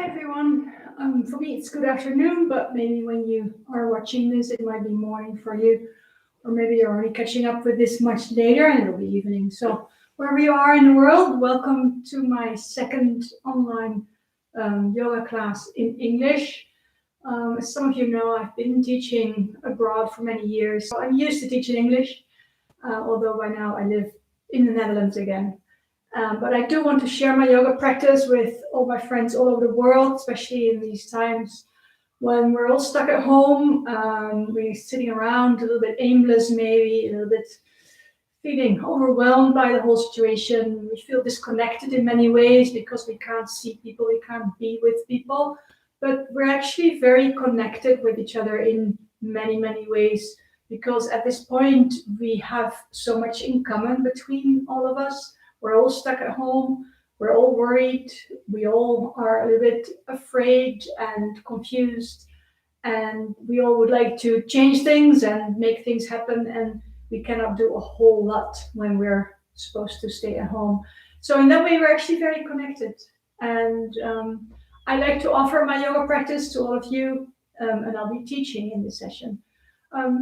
everyone. For me, it's good afternoon, but maybe when you are watching this, it might be morning for you, or maybe you're already catching up with this much later and it'll be evening. So, wherever you are in the world, welcome to my second online yoga class in English. As some of you know, I've been teaching abroad for many years, so I'm used to teaching English, although by now I live in the Netherlands again. But I do want to share my yoga practice with all my friends all over the world, especially in these times when we're all stuck at home. We're sitting around a little bit aimless, maybe a little bit feeling overwhelmed by the whole situation. We feel disconnected in many ways because we can't see people, we can't be with people. But we're actually very connected with each other in many, many ways because at this point we have so much in common between all of us. We're all stuck at home. We're all worried. We all are a little bit afraid and confused. And we all would like to change things and make things happen. And we cannot do a whole lot when we're supposed to stay at home. So in that way, we're actually very connected. And I like to offer my yoga practice to all of you. And I'll be teaching in this session.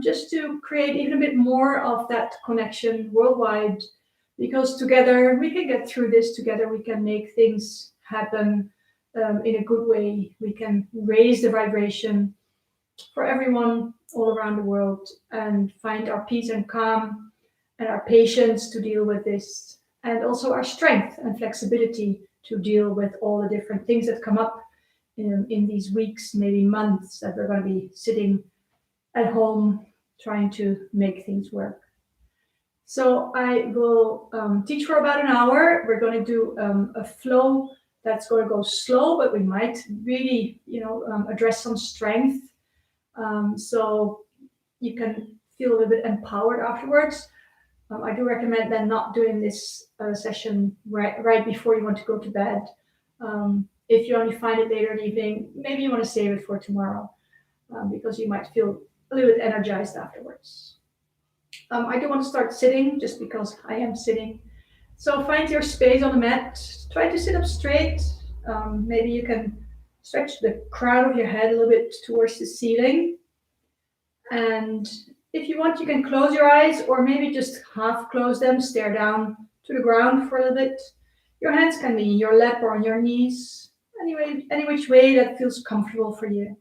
Just to create even a bit more of that connection worldwide. Because together we can get through this, together we can make things happen in a good way. We can raise the vibration for everyone all around the world and find our peace and calm and our patience to deal with this, and also our strength and flexibility to deal with all the different things that come up in these weeks, maybe months, that we're going to be sitting at home trying to make things work. So I will teach for about an hour. We're going to do a flow that's going to go slow, but we might really, address some strength. So you can feel a little bit empowered afterwards. I do recommend then not doing this session right before you want to go to bed. If you only find it later in the evening, maybe you want to save it for tomorrow because you might feel a little bit energized afterwards. I do want to start sitting just because I am sitting. So find your space on the mat. Try to sit up straight. Maybe you can stretch the crown of your head a little bit towards the ceiling. And if you want, you can close your eyes or maybe just half close them, stare down to the ground for a little bit. Your hands can be in your lap or on your knees. Anyway, any which way that feels comfortable for you.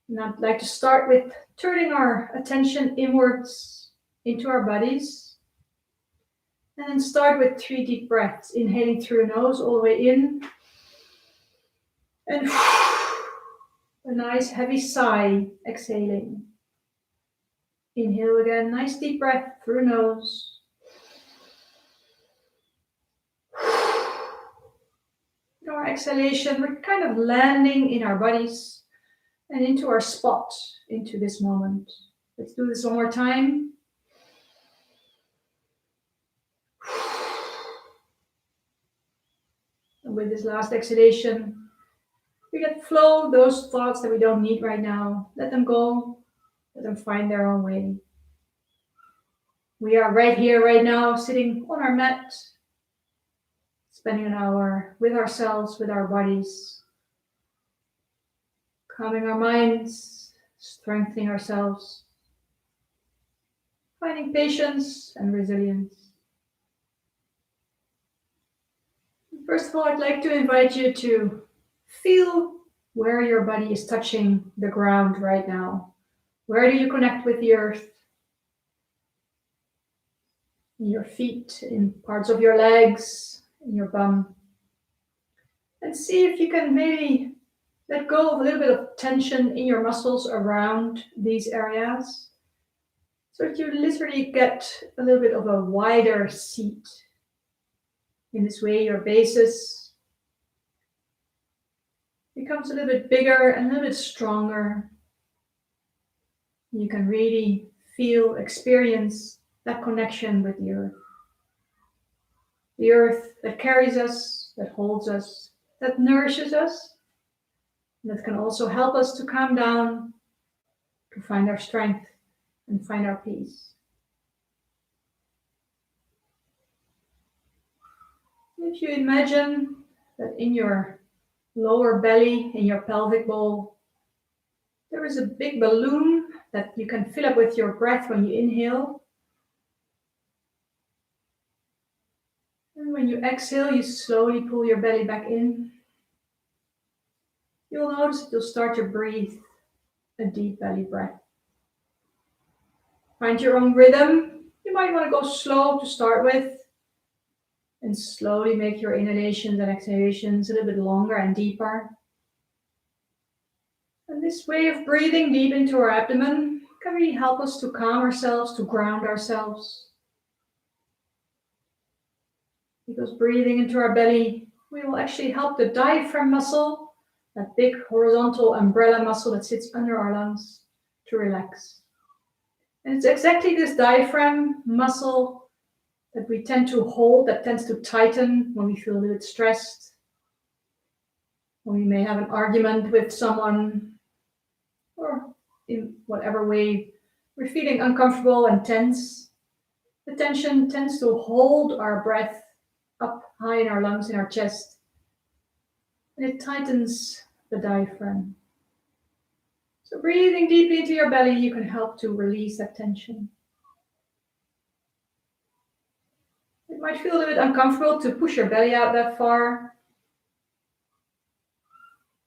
And I'd like to start with turning our attention inwards into our bodies. And then start with 3 deep breaths, inhaling through the nose all the way in. And a nice heavy sigh, exhaling. Inhale again, nice deep breath through the nose. In our exhalation, we're kind of landing in our bodies and into our spot, into this moment. Let's do this one more time. And with this last exhalation, we let flow those thoughts that we don't need right now. Let them go. Let them find their own way. We are right here, right now, sitting on our mat, spending an hour with ourselves, with our bodies, calming our minds, strengthening ourselves, finding patience and resilience. First of all, I'd like to invite you to feel where your body is touching the ground right now. Where do you connect with the earth? In your feet, in parts of your legs, in your bum. And see if you can maybe let go of a little bit of tension in your muscles around these areas, so that you literally get a little bit of a wider seat. In this way, your basis becomes a little bit bigger and a little bit stronger. You can really feel, experience that connection with the earth. The earth that carries us, that holds us, that nourishes us, and that can also help us to calm down, to find our strength and find our peace. If you imagine that in your lower belly in your pelvic bowl, there is a big balloon that you can fill up with your breath when you inhale. And when you exhale, you slowly pull your belly back in. You'll notice that you'll start to breathe a deep belly breath. Find your own rhythm. You might want to go slow to start with and slowly make your inhalations and exhalations a little bit longer and deeper. And this way of breathing deep into our abdomen can really help us to calm ourselves, to ground ourselves. Because breathing into our belly, we will actually help the diaphragm muscle, that big horizontal umbrella muscle that sits under our lungs, to relax. And it's exactly this diaphragm muscle that we tend to hold, that tends to tighten when we feel a little bit stressed, when we may have an argument with someone, or in whatever way we're feeling uncomfortable and tense. The tension tends to hold our breath up high in our lungs, in our chest, and it tightens the diaphragm. So breathing deeply into your belly, you can help to release that tension. It might feel a little bit uncomfortable to push your belly out that far,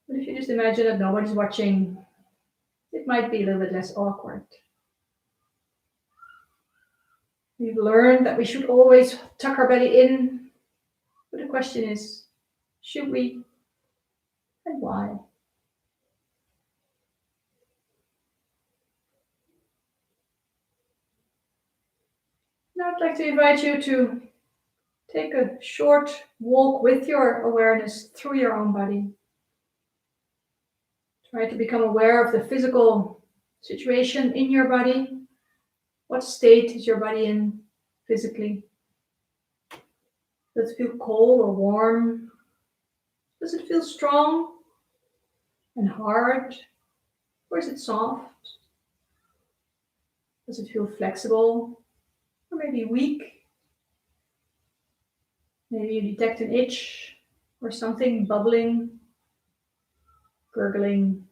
but if you just imagine that nobody's watching, it might be a little bit less awkward. We've learned that we should always tuck our belly in, but the question is, should we, and why? Now I'd like to invite you to take a short walk with your awareness through your own body. Try to become aware of the physical situation in your body. What state is your body in physically? Does it feel cold or warm? Does it feel strong and hard? Or is it soft? Does it feel flexible or maybe weak? Maybe you detect an itch or something bubbling, gurgling,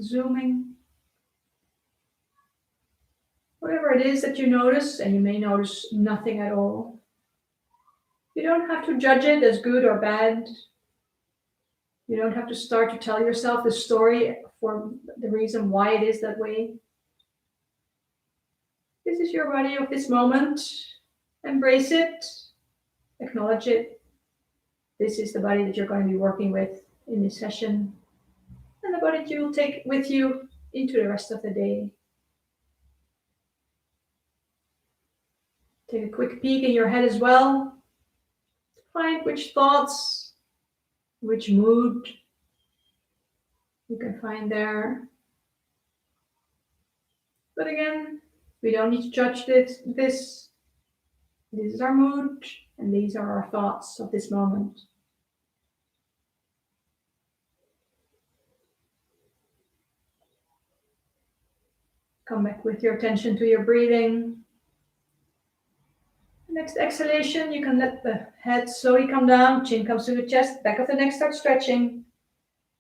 zooming. Whatever it is that you notice, and you may notice nothing at all. You don't have to judge it as good or bad. You don't have to start to tell yourself the story for the reason why it is that way. This is your body of this moment. Embrace it. Acknowledge it. This is the body that you're going to be working with in this session, and the body that you will take with you into the rest of the day. Take a quick peek in your head as well. Find which thoughts, which mood you can find there. But again, we don't need to judge this. This is our mood, and these are our thoughts of this moment. Come back with your attention to your breathing. Next exhalation, you can let the head slowly come down, chin comes to the chest, back of the neck starts stretching.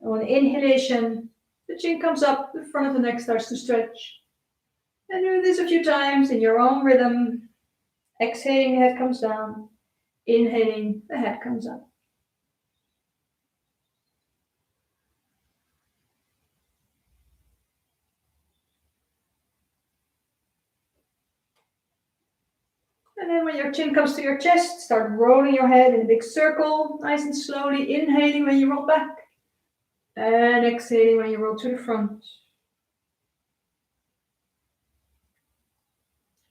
And on inhalation, the chin comes up, the front of the neck starts to stretch. And do this a few times in your own rhythm. Exhaling, the head comes down. Inhaling, the head comes up. And then when your chin comes to your chest, start rolling your head in a big circle, nice and slowly, inhaling when you roll back, and exhaling when you roll to the front.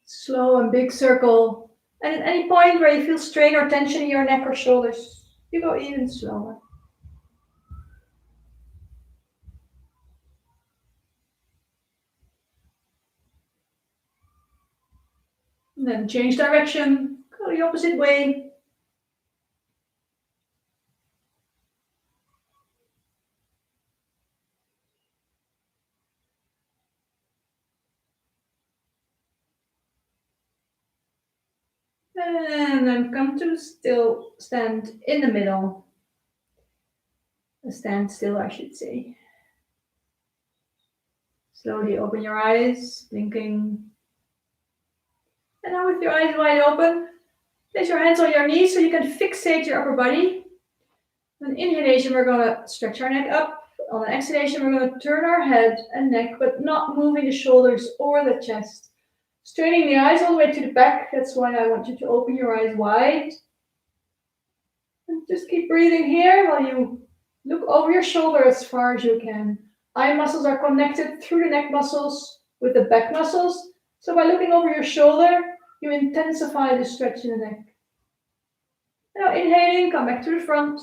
Slow and big circle. And at any point where you feel strain or tension in your neck or shoulders, you go even slower. And then change direction, go the opposite way. And then come to still stand in the middle. stand still, I should say. Slowly open your eyes, blinking. And now with your eyes wide open, place your hands on your knees so you can fixate your upper body. On inhalation, we're going to stretch our neck up. On an exhalation, we're going to turn our head and neck, but not moving the shoulders or the chest. Straining the eyes all the way to the back. That's why I want you to open your eyes wide. And just keep breathing here while you look over your shoulder as far as you can. Eye muscles are connected through the neck muscles with the back muscles. So by looking over your shoulder, you intensify the stretch in the neck. Now inhaling, come back to the front.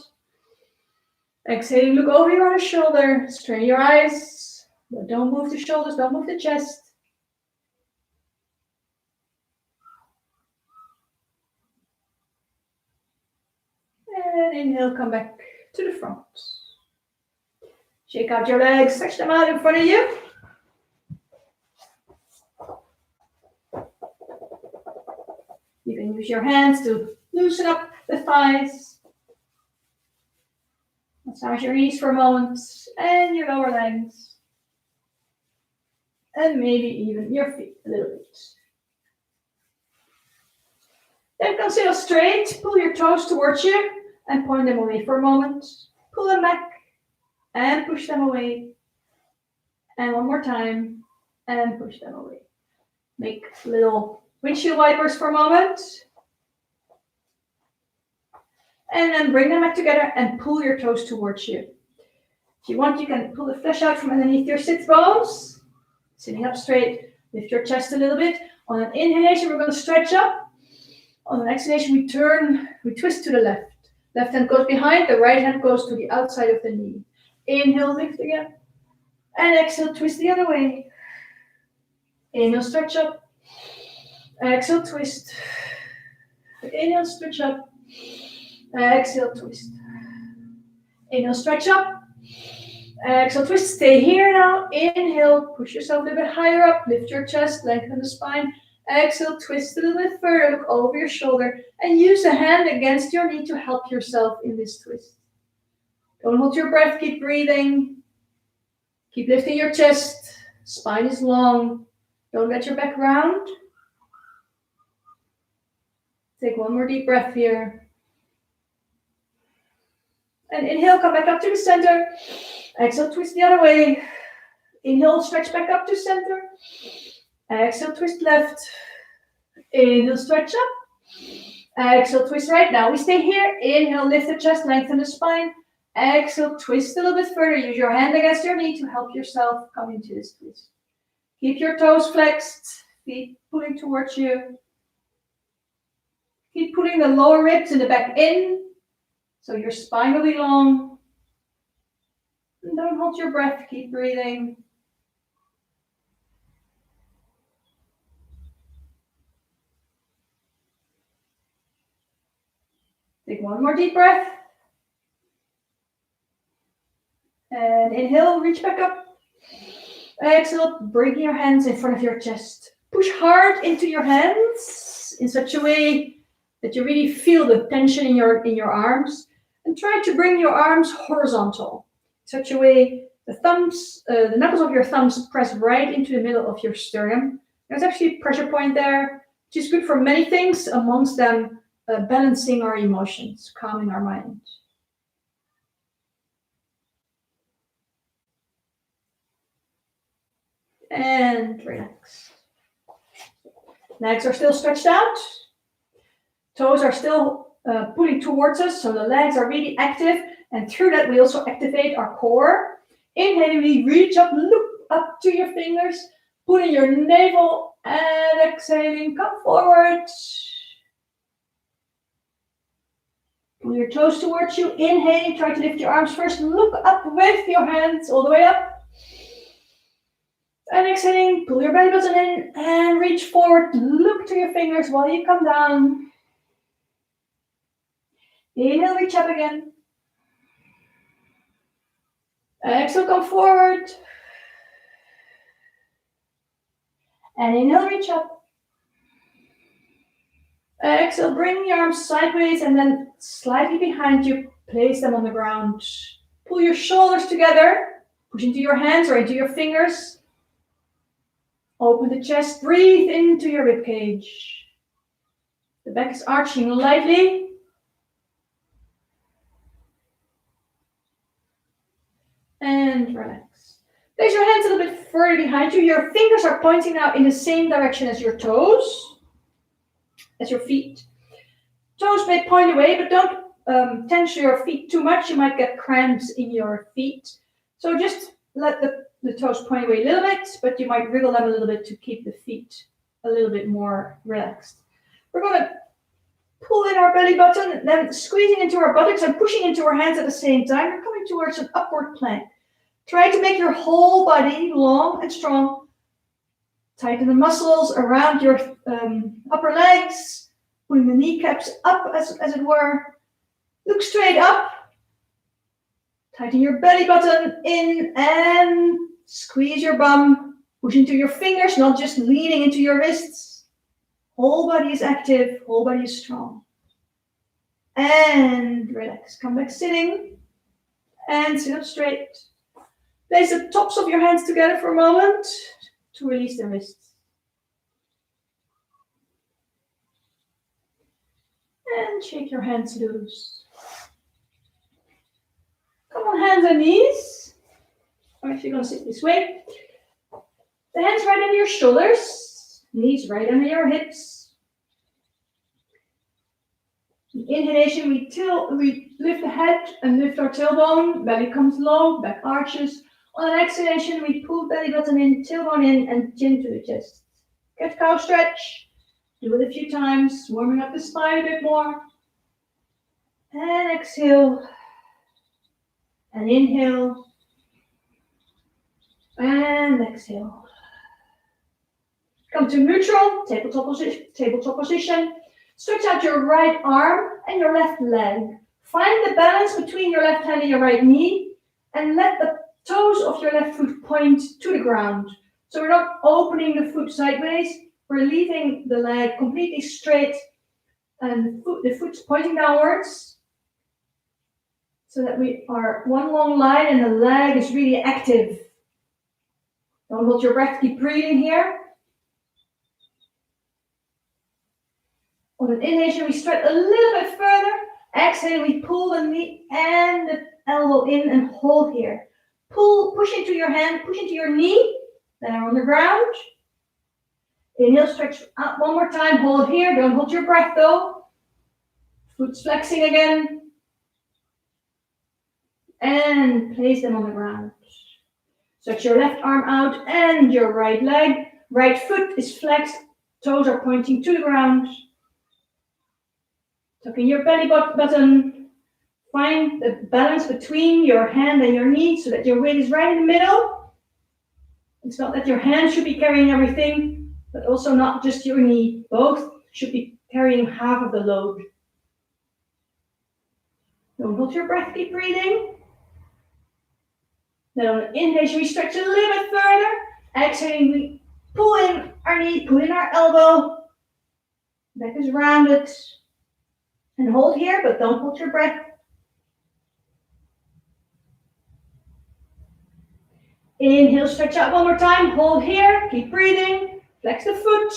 Exhaling, look over your other shoulder. Strain your eyes. But don't move the shoulders, don't move the chest. And inhale, come back to the front. Shake out your legs, stretch them out in front of you. You can use your hands to loosen up the thighs. Massage your knees for a moment and your lower legs. And maybe even your feet a little bit. Then come sit up straight, pull your toes towards you and point them away for a moment. Pull them back and push them away. And one more time and push them away. Make little windshield wipers for a moment. And then bring them back together and pull your toes towards you. If you want, you can pull the flesh out from underneath your sit bones. Sitting up straight, lift your chest a little bit. On an inhalation, we're going to stretch up. On an exhalation, we twist to the left. Left hand goes behind, the right hand goes to the outside of the knee. Inhale, lift again. And exhale, twist the other way. Inhale, stretch up. Exhale, twist. Inhale, stretch up. Exhale, twist. Inhale, stretch up. Exhale, twist. Stay here now. Inhale, push yourself a little bit higher up. Lift your chest, lengthen the spine. Exhale, twist a little bit further. Look over your shoulder. And use a hand against your knee to help yourself in this twist. Don't hold your breath. Keep breathing. Keep lifting your chest. Spine is long. Don't let your back round. Take one more deep breath here. And inhale, come back up to the center. Exhale, twist the other way. Inhale, stretch back up to center. Exhale, twist left. Inhale, stretch up. Exhale, twist right. Now we stay here. Inhale, lift the chest, lengthen the spine. Exhale, twist a little bit further. Use your hand against your knee to help yourself come into this twist. Keep your toes flexed. Feet pulling towards you. Keep pulling the lower ribs in the back in. So your spine will be long. And don't hold your breath. Keep breathing. Take one more deep breath. And inhale, reach back up. Exhale, bring your hands in front of your chest. Push hard into your hands in such a way that you really feel the tension in your arms. And try to bring your arms horizontal. In such a way the knuckles of your thumbs press right into the middle of your sternum. There's actually a pressure point there, which is good for many things, amongst them balancing our emotions, calming our mind. And relax. Legs are still stretched out. Toes are still pulling towards us, so the legs are really active. And through that, we also activate our core. Inhaling, we reach up, look up to your fingers. Pull in your navel and exhaling, come forward. Pull your toes towards you. Inhaling, try to lift your arms first. Look up with your hands all the way up. And exhaling, pull your belly button in and reach forward. Look to your fingers while you come down. Inhale, reach up again. Exhale, come forward. And inhale, reach up. Exhale, bring your arms sideways and then slightly behind you, place them on the ground. Pull your shoulders together. Push into your hands or into your fingers. Open the chest. Breathe into your rib cage. The back is arching lightly. And relax. Place your hands a little bit further behind you. Your fingers are pointing now in the same direction as your toes, as your feet. Toes may point away, but don't tense your feet too much. You might get cramps in your feet. So just let the toes point away a little bit, but you might wriggle them a little bit to keep the feet a little bit more relaxed. We're going to pull in our belly button, then squeezing into our buttocks and pushing into our hands at the same time. We're coming towards an upward plank. Try to make your whole body long and strong. Tighten the muscles around your upper legs, pulling the kneecaps up as it were. Look straight up. Tighten your belly button in and squeeze your bum. Push into your fingers, not just leaning into your wrists. Whole body is active, whole body is strong. And relax. Come back sitting and sit up straight. Place the tops of your hands together for a moment to release the wrists. And shake your hands loose. Come on, hands and knees. I'm actually going to sit this way. The hands right under your shoulders. Knees right under your hips. Inhalation, we lift the head and lift our tailbone. Belly comes low, back arches. On an exhalation, we pull belly button in, tailbone in, and chin to the chest. Cat cow stretch. Do it a few times, warming up the spine a bit more. And exhale. And inhale. And exhale. Come to neutral, tabletop position. Stretch out your right arm and your left leg. Find the balance between your left hand and your right knee. And let the toes of your left foot point to the ground. So we're not opening the foot sideways. We're leaving the leg completely straight and the foot's pointing downwards. So that we are one long line and the leg is really active. Don't hold your breath, keep breathing here. On an inhalation, we stretch a little bit further. Exhale, we pull the knee and the elbow in and hold here. Push into your hand, push into your knee, then on the ground. Inhale, stretch out one more time, hold here, don't hold your breath though. Foot's flexing again. And place them on the ground. Stretch your left arm out and your right leg. Right foot is flexed, toes are pointing to the ground. Tuck in your belly button. Find the balance between your hand and your knee so that your weight is right in the middle. It's not that your hand should be carrying everything, but also not just your knee. Both should be carrying half of the load. Don't hold your breath, keep breathing. Then on the inhalation, we stretch a little bit further. Exhaling, we pull in our knee, pull in our elbow. Back is rounded. And hold here, but don't hold your breath. Inhale, stretch out one more time. Hold here, keep breathing. Flex the foot.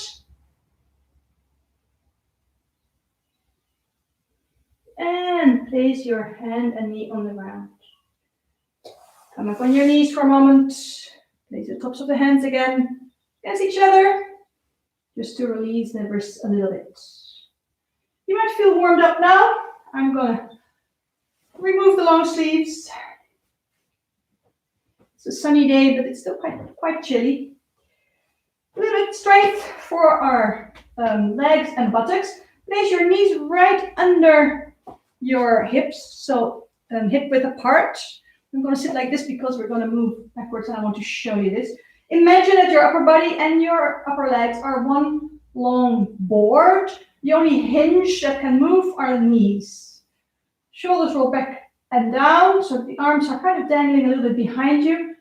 And place your hand and knee on the ground. Come up on your knees for a moment. Place the tops of the hands again against each other. Just to release the wrists a little bit. You might feel warmed up now. I'm going to remove the long sleeves. It's a sunny day, but it's still quite chilly. A little bit strength for our legs and buttocks. Place your knees right under your hips, so hip width apart. I'm going to sit like this because we're going to move backwards and I want to show you this. Imagine that your upper body and your upper legs are one long board. The only hinge that can move are the knees. Shoulders roll back and down, so the arms are kind of dangling a little bit behind you.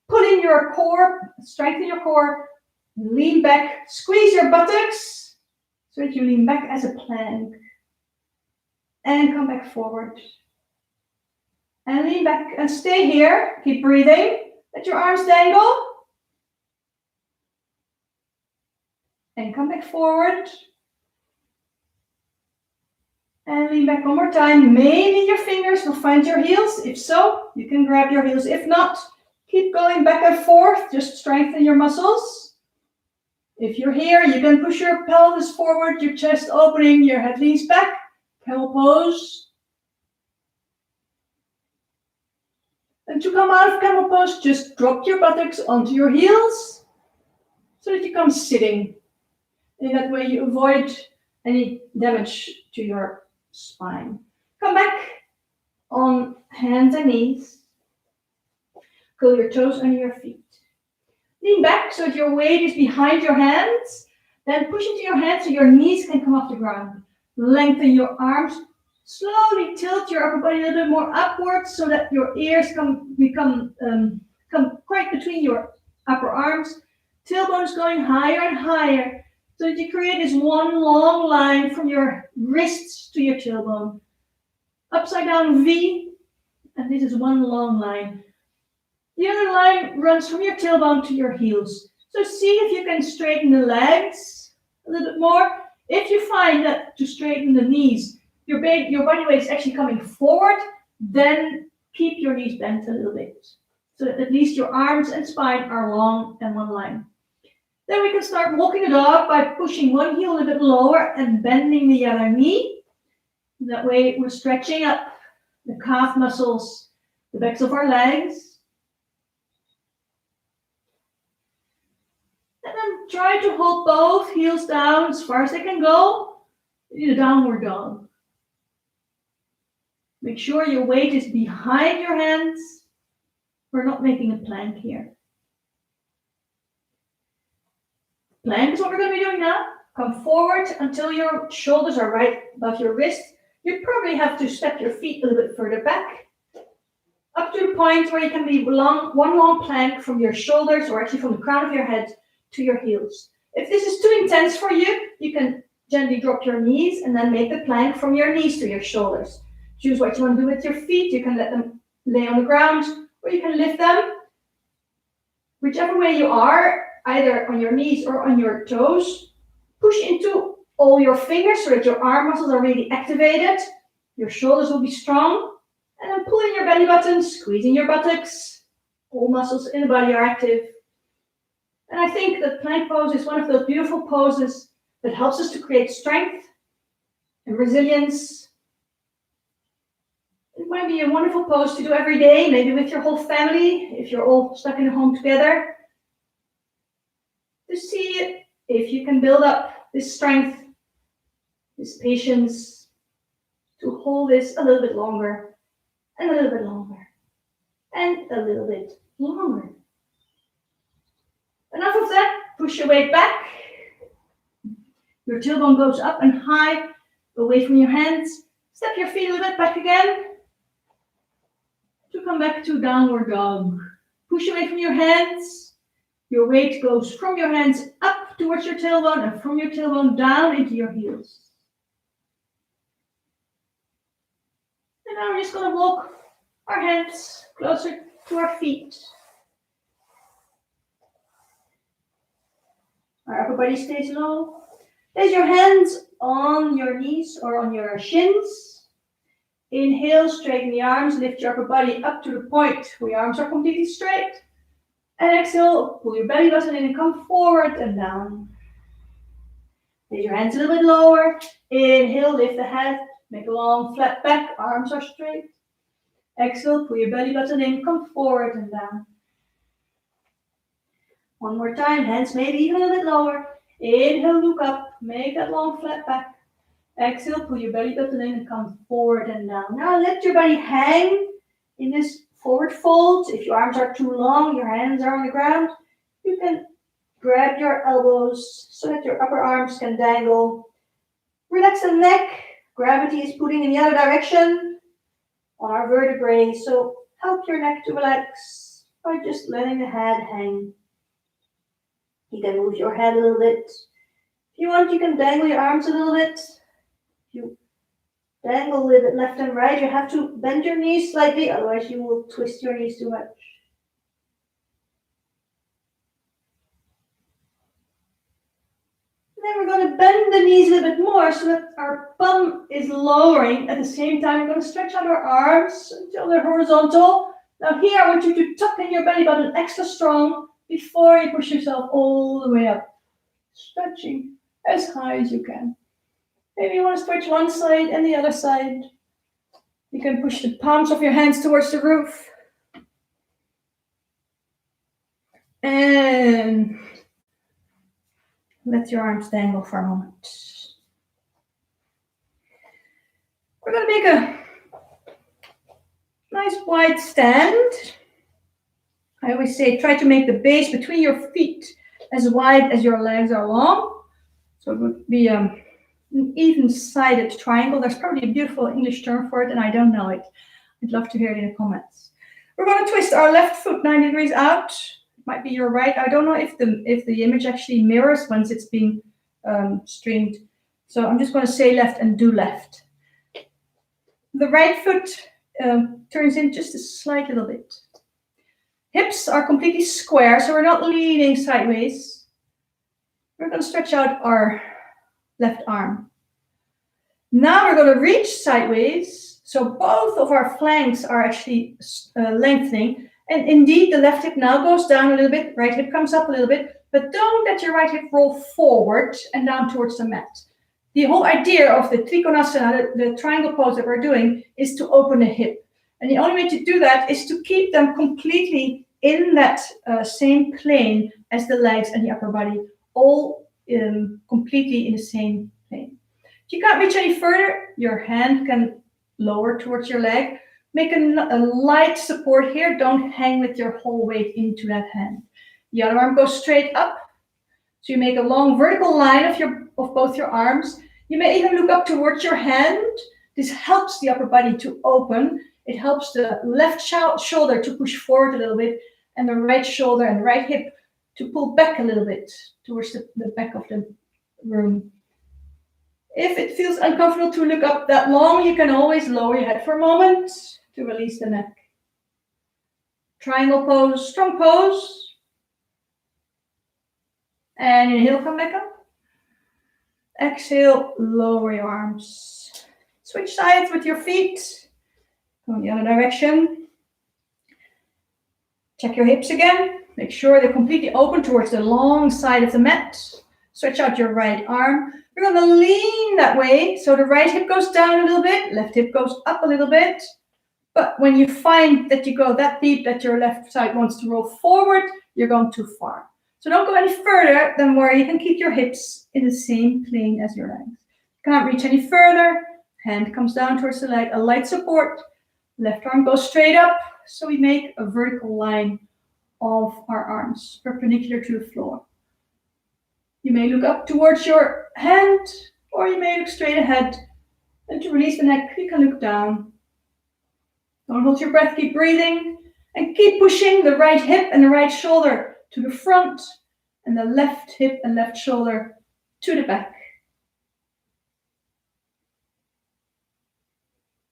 Pull in your core, strengthen your core, lean back, squeeze your buttocks, so that you lean back as a plank. And come back forward. And lean back and stay here. Keep breathing. Let your arms dangle. And come back forward. And lean back one more time. Maybe your fingers will find your heels. If so, you can grab your heels. If not, keep going back and forth. Just strengthen your muscles. If you're here, you can push your pelvis forward, your chest opening, your head leans back. Camel pose. And to come out of camel pose, just drop your buttocks onto your heels so that you come sitting. In that way, you avoid any damage to your spine. Come back on hands and knees. Curl your toes under your feet. Lean back so that your weight is behind your hands. Then push into your hands so your knees can come off the ground. Lengthen your arms. Slowly tilt your upper body a little bit more upwards so that your ears come quite between your upper arms. Tailbone is going higher and higher so that you create this one long line from your wrists to your tailbone. Upside down V, and this is one long line. The other line runs from your tailbone to your heels. So see if you can straighten the legs a little bit more. If you find that to straighten the knees, your body weight is actually coming forward, then keep your knees bent a little bit. So that at least your arms and spine are long and one line. Then we can start walking the dog by pushing one heel a little bit lower and bending the other knee. That way we're stretching up the calf muscles, the backs of our legs. And then try to hold both heels down as far as they can go in a downward dog. Make sure your weight is behind your hands. We're not making a plank here. Plank is what we're going to be doing now. Come forward until your shoulders are right above your wrist. You probably have to step your feet a little bit further back. Up to the point where you can be one long plank from your shoulders, or actually from the crown of your head to your heels. If this is too intense for you, you can gently drop your knees and then make the plank from your knees to your shoulders. Choose what you want to do with your feet. You can let them lay on the ground, or you can lift them. Whichever way you are, either on your knees or on your toes, push into all your fingers so that your arm muscles are really activated. Your shoulders will be strong. And then pull in your belly button, squeezing your buttocks. All muscles in the body are active. And I think that plank pose is one of those beautiful poses that helps us to create strength and resilience. It might be a wonderful pose to do every day, maybe with your whole family, if you're all stuck in a home together. To see if you can build up this strength, this patience, to hold this a little bit longer, and a little bit longer, and a little bit longer. Enough of that. Push your weight back. Your tailbone goes up and high, away from your hands. Step your feet a little bit back again. To come back to downward dog. Push away from your hands. Your weight goes from your hands up towards your tailbone and from your tailbone down into your heels. And now we're just going to walk our hands closer to our feet. Our upper body stays low. Place your hands on your knees or on your shins. Inhale, straighten the arms, lift your upper body up to the point where your arms are completely straight. And exhale, pull your belly button in and come forward and down. Place your hands a little bit lower. Inhale, lift the head, make a long flat back, arms are straight. Exhale, pull your belly button in, come forward and down. One more time, hands maybe even a little bit lower. Inhale, look up, make that long flat back. Exhale, pull your belly button in and come forward and down. Now let your body hang in this forward fold. If your arms are too long, your hands are on the ground, you can grab your elbows so that your upper arms can dangle. Relax the neck. Gravity is pulling in the other direction on our vertebrae. So help your neck to relax by just letting the head hang. You can move your head a little bit. If you want, you can dangle your arms a little bit. If you Dangle a little bit left and right. You have to bend your knees slightly, otherwise you will twist your knees too much. Then we're going to bend the knees a little bit more so that our bum is lowering. At the same time, we're going to stretch out our arms until they're horizontal. Now here, I want you to tuck in your belly button extra strong before you push yourself all the way up. Stretching as high as you can. Maybe you want to stretch one side and the other side. You can push the palms of your hands towards the roof. And let your arms dangle for a moment. We're going to make a nice wide stand. I always say try to make the base between your feet as wide as your legs are long. So it would be an even-sided triangle. There's probably a beautiful English term for it, and I don't know it. I'd love to hear it in the comments. We're going to twist our left foot 90 degrees out. It might be your right. I don't know if the image actually mirrors once it's being streamed. So I'm just going to say left and do left. The right foot turns in just a slight little bit. Hips are completely square, so we're not leaning sideways. We're going to stretch out our left arm. Now we're going to reach sideways, so both of our flanks are actually lengthening. And indeed, the left hip now goes down a little bit, right hip comes up a little bit, but don't let your right hip roll forward and down towards the mat. The whole idea of the Trikonasana, the triangle pose that we're doing, is to open the hip. And the only way to do that is to keep them completely in that same plane as the legs and the upper body, all completely in the same plane. If you can't reach any further, your hand can lower towards your leg. Make a light support here. Don't hang with your whole weight into that hand. The other arm goes straight up. So you make a long vertical line of both your arms. You may even look up towards your hand. This helps the upper body to open. It helps the left shoulder to push forward a little bit and the right shoulder and right hip to pull back a little bit towards the back of the room. If it feels uncomfortable to look up that long, you can always lower your head for a moment to release the neck. Triangle pose, strong pose. And inhale, come back up. Exhale, lower your arms. Switch sides with your feet. Go in the other direction. Check your hips again. Make sure they're completely open towards the long side of the mat. Stretch out your right arm. We're going to lean that way. So the right hip goes down a little bit. Left hip goes up a little bit. But when you find that you go that deep that your left side wants to roll forward, you're going too far. So don't go any further than where you can keep your hips in the same plane as your legs. Can't reach any further. Hand comes down towards the leg. A light support. Left arm goes straight up. So we make a vertical line of our arms perpendicular to the floor. You may look up towards your hand, or you may look straight ahead. And to release the neck, you can look down. Don't hold your breath, keep breathing. And keep pushing the right hip and the right shoulder to the front, and the left hip and left shoulder to the back.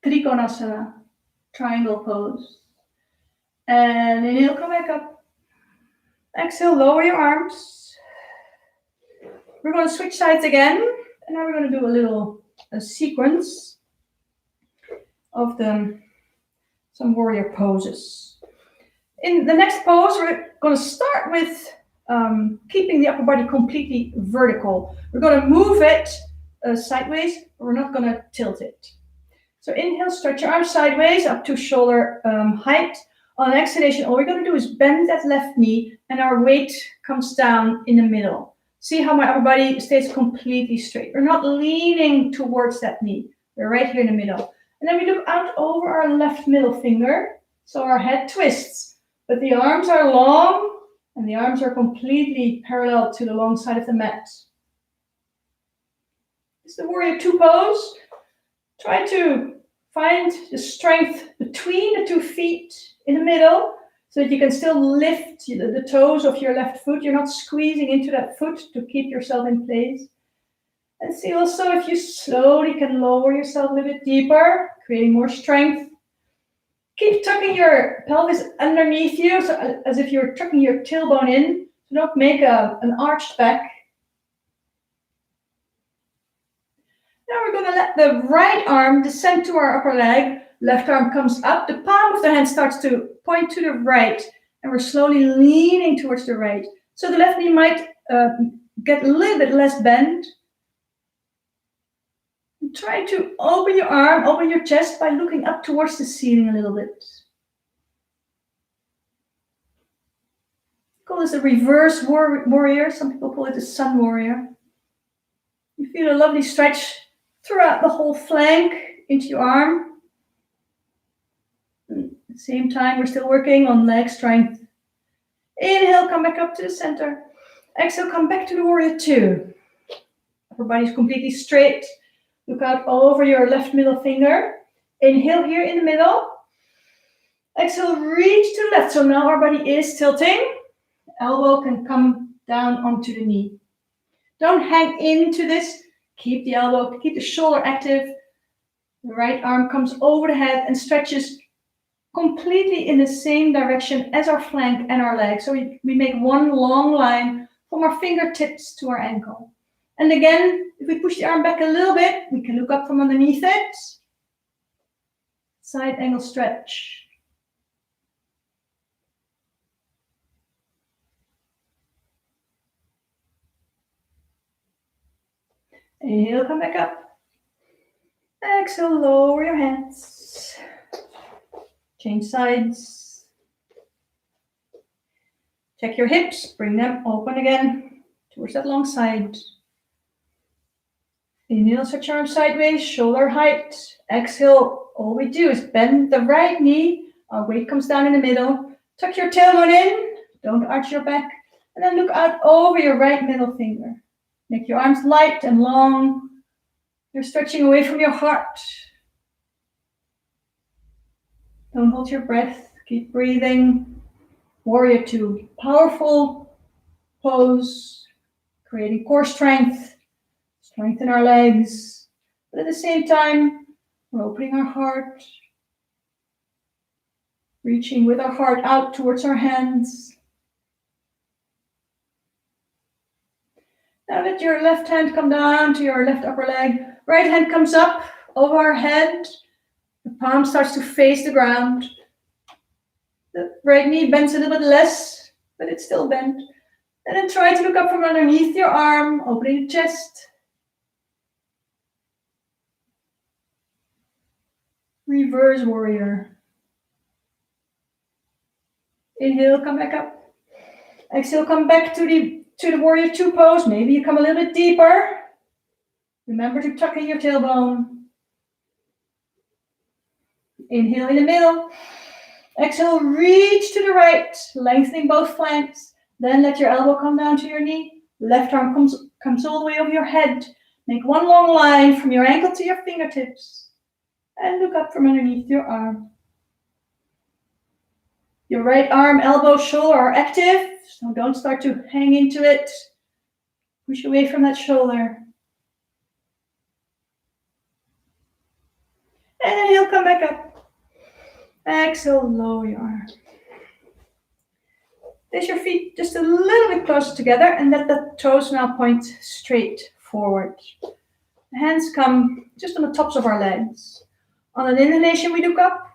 Trikonasana, triangle pose. And inhale, come back up. Exhale, lower your arms. We're going to switch sides again. And now we're going to do a little sequence of some warrior poses. In the next pose, we're going to start with keeping the upper body completely vertical. We're going to move it sideways, but we're not going to tilt it. So inhale, stretch your arms sideways up to shoulder height. On exhalation, all we're going to do is bend that left knee and our weight comes down in the middle. See how my upper body stays completely straight. We're not leaning towards that knee. We're right here in the middle. And then we look out over our left middle finger. So our head twists, but the arms are long and the arms are completely parallel to the long side of the mat. It's the warrior two pose. Try to find the strength between the 2 feet in the middle so that you can still lift the toes of your left foot. You're not squeezing into that foot to keep yourself in place. And see also if you slowly can lower yourself a little bit deeper, creating more strength. Keep tucking your pelvis underneath you, so as if you're tucking your tailbone in. So don't make an arched back. Now we're going to let the right arm descend to our upper leg. Left arm comes up. The palm of the hand starts to point to the right. And we're slowly leaning towards the right. So the left knee might get a little bit less bent. Try to open your arm, open your chest by looking up towards the ceiling a little bit. Call this a reverse warrior. Some people call it a sun warrior. You feel a lovely stretch throughout the whole flank into your arm. At the same time, we're still working on leg strength. Inhale, come back up to the center. Exhale, come back to the warrior two. Upper body is completely straight. Look out over your left middle finger. Inhale here in the middle. Exhale, reach to the left. So now our body is tilting. Elbow can come down onto the knee. Don't hang into this. Keep the elbow, keep the shoulder active. The right arm comes over the head and stretches completely in the same direction as our flank and our leg. So we make one long line from our fingertips to our ankle. And again, if we push the arm back a little bit, we can look up from underneath it. Side angle stretch. Inhale, come back up. Exhale, lower your hands. Change sides. Check your hips, bring them open again towards that long side. Inhale, stretch your arm sideways, shoulder height. Exhale, all we do is bend the right knee. Our weight comes down in the middle. Tuck your tailbone in, don't arch your back. And then look out over your right middle finger. Make your arms light and long. You're stretching away from your heart. Don't hold your breath. Keep breathing. Warrior two. Powerful pose. Creating core strength. Strengthen our legs. But at the same time, we're opening our heart. Reaching with our heart out towards our hands. Now let your left hand come down to your left upper leg. Right hand comes up over our head. The palm starts to face the ground. The right knee bends a little bit less, but it's still bent. And then try to look up from underneath your arm, opening the chest. Reverse warrior. Inhale, come back up. Exhale, come back to the warrior two pose. Maybe you come a little bit deeper. Remember to tuck in your tailbone. Inhale in the middle. Exhale, reach to the right, lengthening both flanks. Then let your elbow come down to your knee. Left arm comes all the way over your head. Make one long line from your ankle to your fingertips. And look up from underneath your arm. Your right arm, elbow, shoulder are active, so don't start to hang into it. Push away from that shoulder. And then he'll come back up. Exhale, lower your arm. Place your feet just a little bit closer together and let the toes now point straight forward. The hands come just on the tops of our legs. On an inhalation, we look up,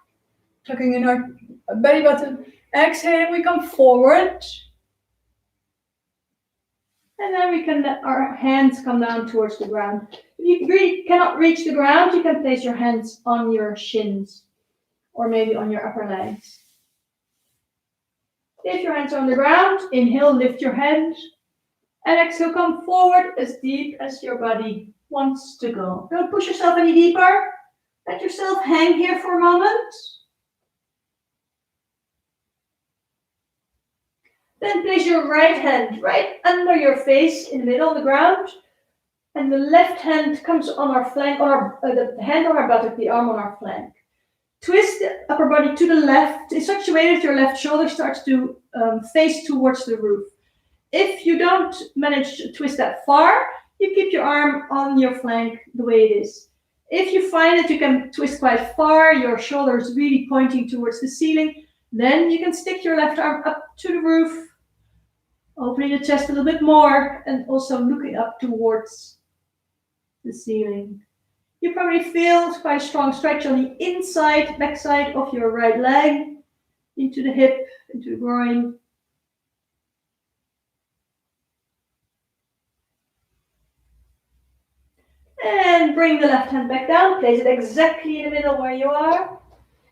tucking in our belly button. Exhale, we come forward. And then we can let our hands come down towards the ground. If you really cannot reach the ground, you can place your hands on your shins or maybe on your upper legs. If your hands are on the ground, inhale, lift your head. And exhale, come forward as deep as your body wants to go. Don't push yourself any deeper. Let yourself hang here for a moment. Then place your right hand right under your face in the middle of the ground. And the left hand comes on our flank, or the hand on our buttock, the arm on our flank. Twist the upper body to the left in such a way that your left shoulder starts to face towards the roof. If you don't manage to twist that far, you keep your arm on your flank the way it is. If you find that you can twist quite far, your shoulder is really pointing towards the ceiling, then you can stick your left arm up to the roof, opening the chest a little bit more and also looking up towards the ceiling. You probably feel quite a strong stretch on the inside, backside of your right leg, into the hip, into the groin. And bring the left hand back down, place it exactly in the middle where you are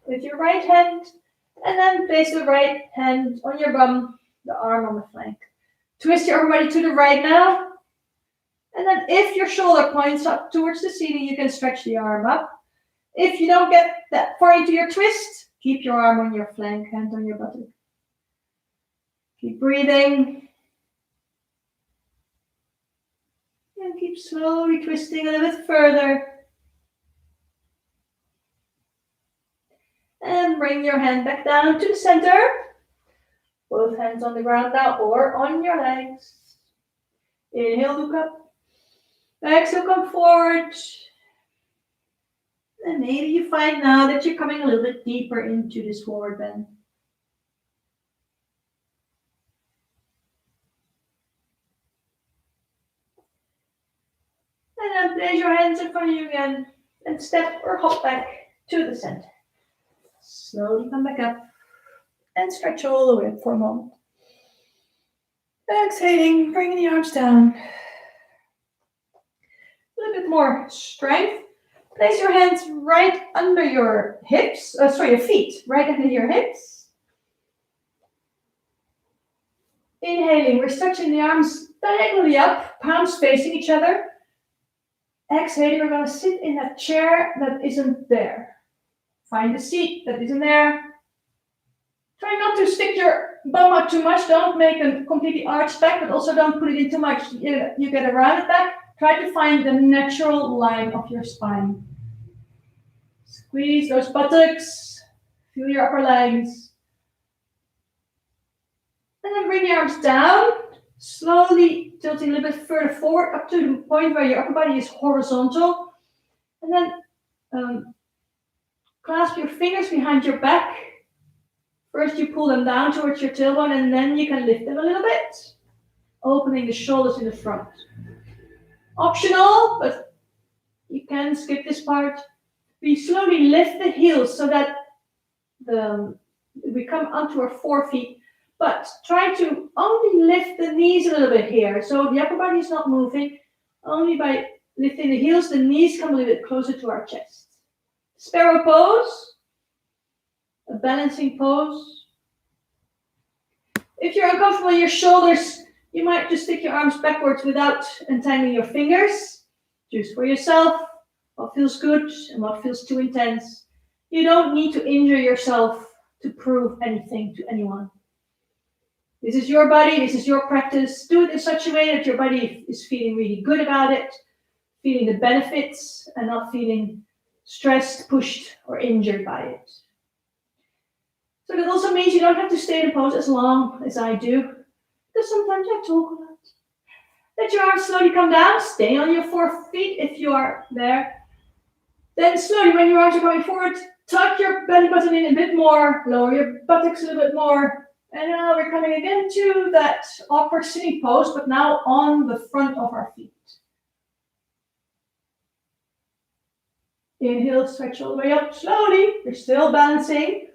with your right hand, and then place the right hand on your bum, the arm on the flank. Twist your upper body to the right now, and then if your shoulder points up towards the ceiling, you can stretch the arm up. If you don't get that far into your twist, keep your arm on your flank, hand on your buttock. Keep breathing. And keep slowly twisting a little bit further. And bring your hand back down to the center. Both hands on the ground now or on your legs. Inhale, look up. Exhale, come forward. And maybe you find now that you're coming a little bit deeper into this forward bend. And then place your hands in front of you again and step or hop back to the center. Slowly come back up and stretch all the way up for a moment. Exhaling, bringing the arms down. A little bit more strength. Place your hands right under your hips, your feet, right under your hips. Inhaling, we're stretching the arms diagonally up, palms facing each other. Exhaling, we're going to sit in that chair that isn't there. Find a seat that isn't there. Try not to stick your bum out too much. Don't make a completely arched back, but also don't put it in too much. You get a rounded back. Try to find the natural line of your spine. Squeeze those buttocks. Feel your upper legs. And then bring the arms down. Slowly tilting a little bit further forward up to the point where your upper body is horizontal. And then clasp your fingers behind your back. First you pull them down towards your tailbone and then you can lift them a little bit. Opening the shoulders in the front. Optional, but you can skip this part. We slowly lift the heels so that we come onto our 4 feet. But try to only lift the knees a little bit here. So the upper body is not moving. Only by lifting the heels, the knees come a little bit closer to our chest. Sparrow pose. A balancing pose. If you're uncomfortable in your shoulders, you might just stick your arms backwards without entangling your fingers. Choose for yourself what feels good and what feels too intense. You don't need to injure yourself to prove anything to anyone. This is your body, this is your practice. Do it in such a way that your body is feeling really good about it, feeling the benefits and not feeling stressed, pushed, or injured by it. So that also means you don't have to stay in a pose as long as I do, because sometimes I talk a lot. Let your arms slowly come down, stay on your 4 feet if you are there. Then slowly, when your arms are coming forward, tuck your belly button in a bit more, lower your buttocks a little bit more. And now we're coming again to that awkward sitting pose, but now on the front of our feet. Inhale, stretch all the way up slowly. You're still balancing.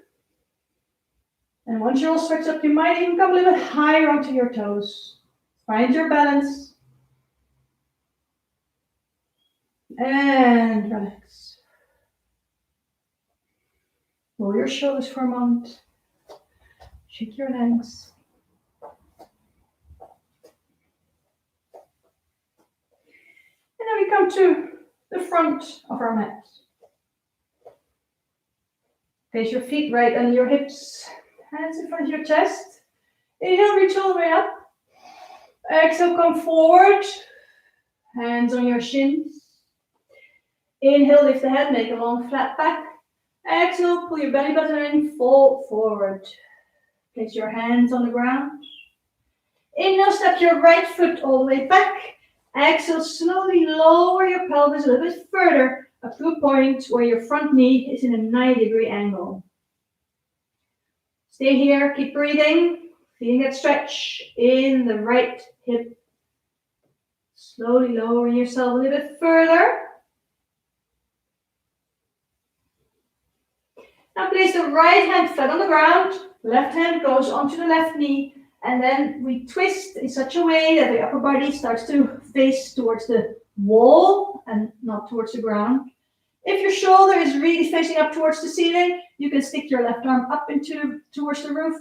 And once you're all stretched up, you might even come a little bit higher onto your toes. Find your balance. And relax. Roll your shoulders for a moment. Shake your legs. And then we come to the front of our mat. Place your feet right under your hips. Hands in front of your chest. Inhale, reach all the way up. Exhale, come forward. Hands on your shins. Inhale, lift the head, make a long flat back. Exhale, pull your belly button in, fold forward. Place your hands on the ground. Inhale, step your right foot all the way back. Exhale, slowly lower your pelvis a little bit further up to a point where your front knee is in a 90-degree angle. Stay here, keep breathing, feeling that stretch in the right hip. Slowly lowering yourself a little bit further. Now place the right hand flat on the ground, left hand goes onto the left knee, and then we twist in such a way that the upper body starts to face towards the wall and not towards the ground. If your shoulder is really facing up towards the ceiling, you can stick your left arm up towards the roof.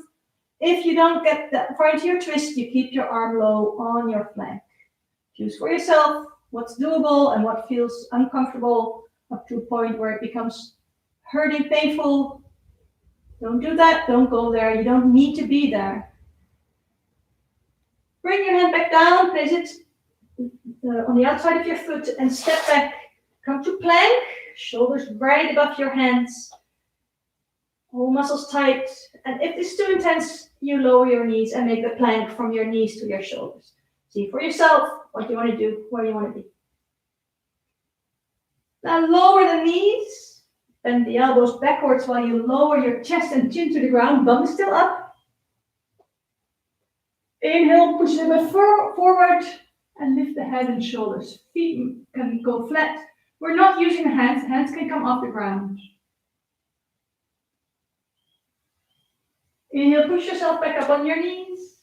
If you don't get that far into your twist, you keep your arm low on your flank. Choose for yourself what's doable and what feels uncomfortable up to a point where it becomes hurting, painful. Don't do that. Don't go there. You don't need to be there. Bring your hand back down. Place it on the outside of your foot and step back. Come to plank. Shoulders right above your hands. All muscles tight. And if it's too intense, you lower your knees and make the plank from your knees to your shoulders. See for yourself what you want to do, where you want to be. Now lower the knees. Bend the elbows backwards while you lower your chest and chin to the ground. Bum is still up. Inhale, push a bit forward and lift the head and shoulders. Feet can go flat. We're not using the hands. Hands can come off the ground. Inhale, push yourself back up on your knees.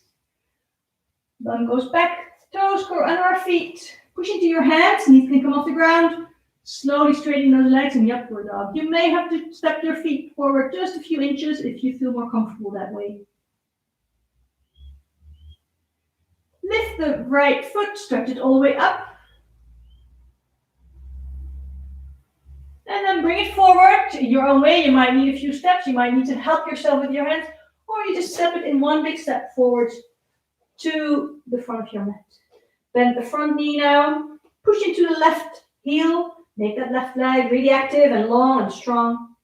Bum goes back. Toes go under our feet. Push into your hands. Knees can come off the ground. Slowly straighten those legs in the upward dog. You may have to step your feet forward just a few inches if you feel more comfortable that way. Lift the right foot, stretch it all the way up. And then bring it forward your own way. You might need a few steps. You might need to help yourself with your hands. Or you just step it in one big step forward to the front of your mat. Bend the front knee now. Push into the left heel. Make that left leg really active and long and strong.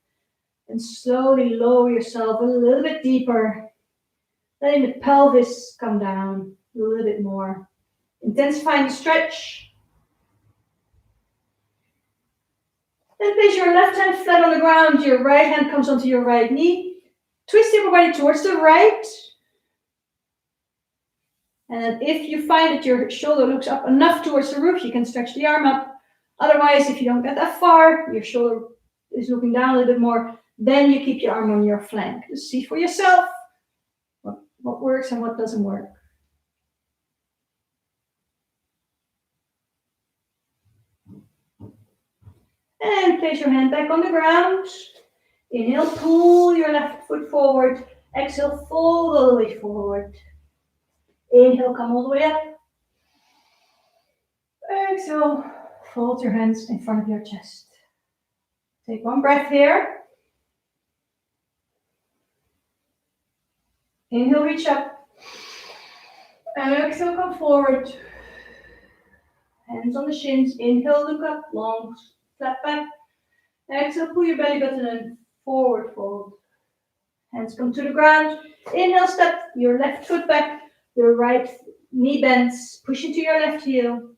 And slowly lower yourself a little bit deeper. Letting the pelvis come down a little bit more. Intensifying the stretch. Then place your left hand flat on the ground. Your right hand comes onto your right knee. Twist your body towards the right. And then if you find that your shoulder looks up enough towards the roof, you can stretch the arm up. Otherwise, if you don't get that far, your shoulder is looking down a little bit more, then you keep your arm on your flank. Just see for yourself what works and what doesn't work. And place your hand back on the ground. Inhale, pull your left foot forward. Exhale, fold all the way forward. Inhale, come all the way up. Exhale, fold your hands in front of your chest. Take one breath here. Inhale, reach up. Exhale, come forward. Hands on the shins. Inhale, look up, long, flat back. Exhale, pull your belly button in, forward fold. Hands come to the ground. Inhale, step your left foot back. Your right knee bends. Push into your left heel.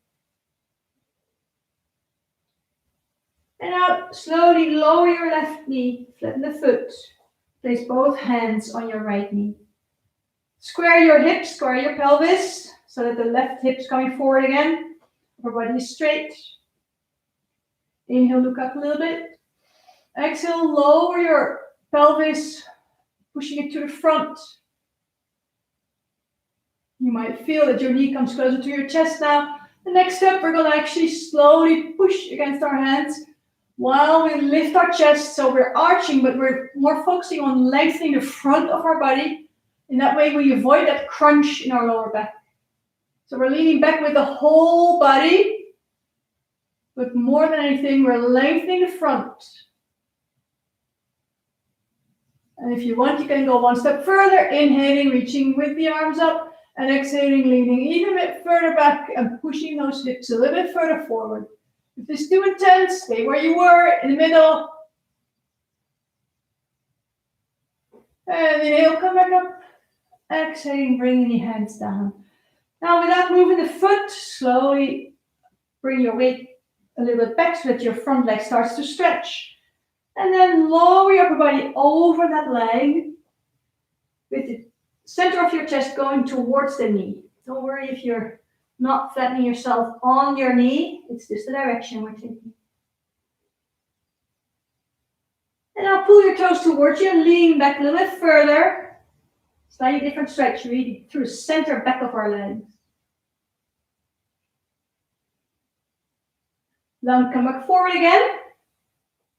And now slowly lower your left knee, flatten the foot. Place both hands on your right knee. Square your hips, square your pelvis, so that the left hip's coming forward again. Upper body is straight. Inhale, look up a little bit. Exhale, lower your pelvis, pushing it to the front. You might feel that your knee comes closer to your chest now. The next step, we're going to actually slowly push against our hands while we lift our chest. So we're arching, but we're more focusing on lengthening the front of our body. In that way, we avoid that crunch in our lower back. So we're leaning back with the whole body, but more than anything, we're lengthening the front. And if you want, you can go one step further, inhaling, reaching with the arms up, and exhaling, leaning even a bit further back and pushing those hips a little bit further forward. If this is too intense, stay where you were, in the middle. And inhale, come back up. Exhaling, bringing the hands down. Now, without moving the foot, slowly Bring your weight a little bit back so that your front leg starts to stretch. And then lower your upper body over that leg with the center of your chest going towards the knee. Don't worry if you're not flattening yourself on your knee. It's just the direction we're taking. And now pull your toes towards you and lean back a little bit further. Slightly different stretch, really through the center back of our legs. Then come back forward again.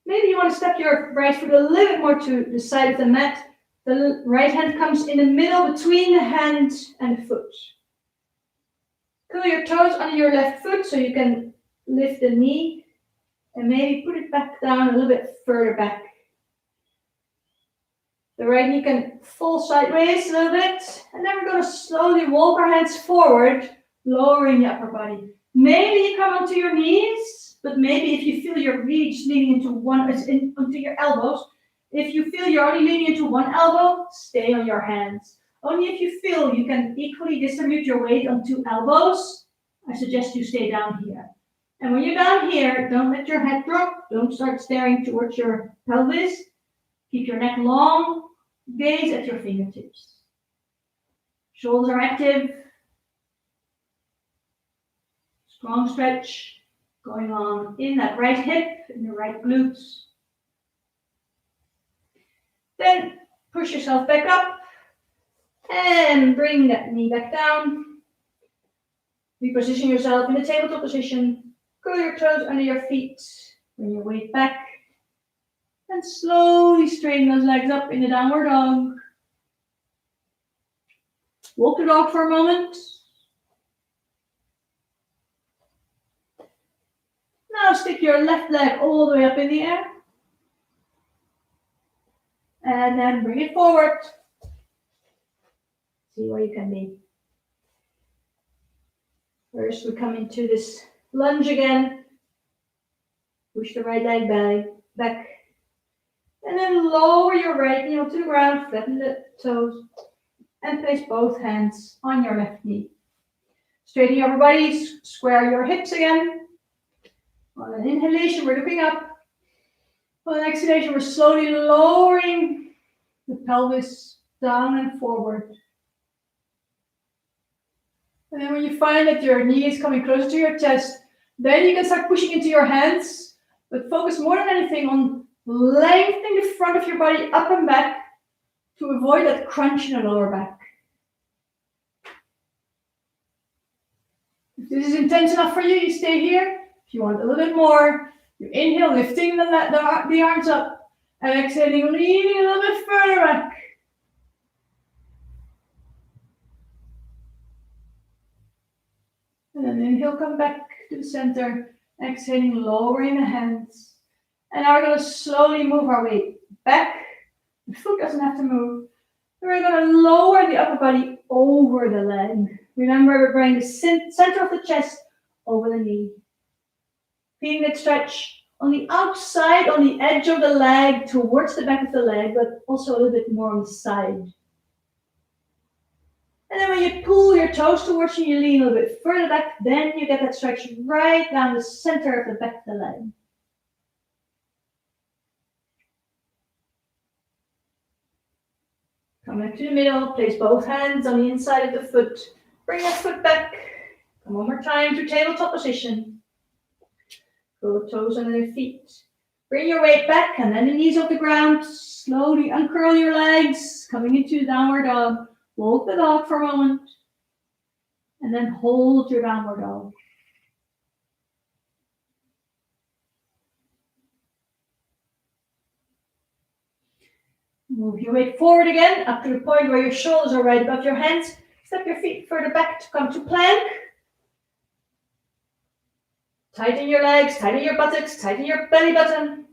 Maybe you want to step your right foot a little bit more to the side of the mat. The right hand comes in the middle between the hand and the foot. Curl your toes under your left foot so you can lift the knee and maybe put it back down a little bit further back. The right knee can fall sideways a little bit, and then we're going to slowly walk our hands forward, lowering the upper body. Maybe you come onto your knees, but maybe if you feel you're really just leaning onto your elbows, if you feel you're only leaning into one elbow, stay on your hands. Only if you feel you can equally distribute your weight on two elbows, I suggest you stay down here. And when you're down here, don't let your head drop. Don't start staring towards your pelvis. Keep your neck long. Gaze at your fingertips. Shoulders are active. Strong stretch going on in that right hip, in the right glutes. Then push yourself back up and bring that knee back down. Reposition yourself in the tabletop position. Curl your toes under your feet. Bring your weight back. And slowly straighten those legs up in the downward dog. Walk the dog for a moment. Now stick your left leg all the way up in the air. And then bring it forward. See where you can be. First we come into this lunge again. Push the right leg back. And then lower your right knee onto the ground, flatten the toes, and place both hands on your left knee. Straighten your upper body, square your hips again. On an inhalation, we're looking up. On an exhalation, we're slowly lowering the pelvis down and forward. And then when you find that your knee is coming closer to your chest, then you can start pushing into your hands, but focus more than anything on lengthening the front of your body up and back to avoid that crunch in the lower back. If this is intense enough for you, you stay here. If you want a little bit more, you inhale, lifting the arms up, and exhaling, leaning a little bit further back. And then inhale, come back to the center, exhaling, lowering the hands. And now we're going to slowly move our weight back. The foot doesn't have to move. And we're going to lower the upper body over the leg. Remember, we're bringing the center of the chest over the knee. Feeling that stretch on the outside, on the edge of the leg, towards the back of the leg, but also a little bit more on the side. And then when you pull your toes towards you, you lean a little bit further back, then you get that stretch right down the center of the back of the leg. Come back to the middle, place both hands on the inside of the foot. Bring that foot back. Come one more time to tabletop position. Curl the toes under your feet. Bring your weight back and then the knees off the ground. Slowly uncurl your legs, coming into downward dog. Walk the dog for a moment. And then hold your downward dog. Move your weight forward again, up to the point where your shoulders are right above your hands. Step your feet further back to come to plank. Tighten your legs, tighten your buttocks, tighten your belly button.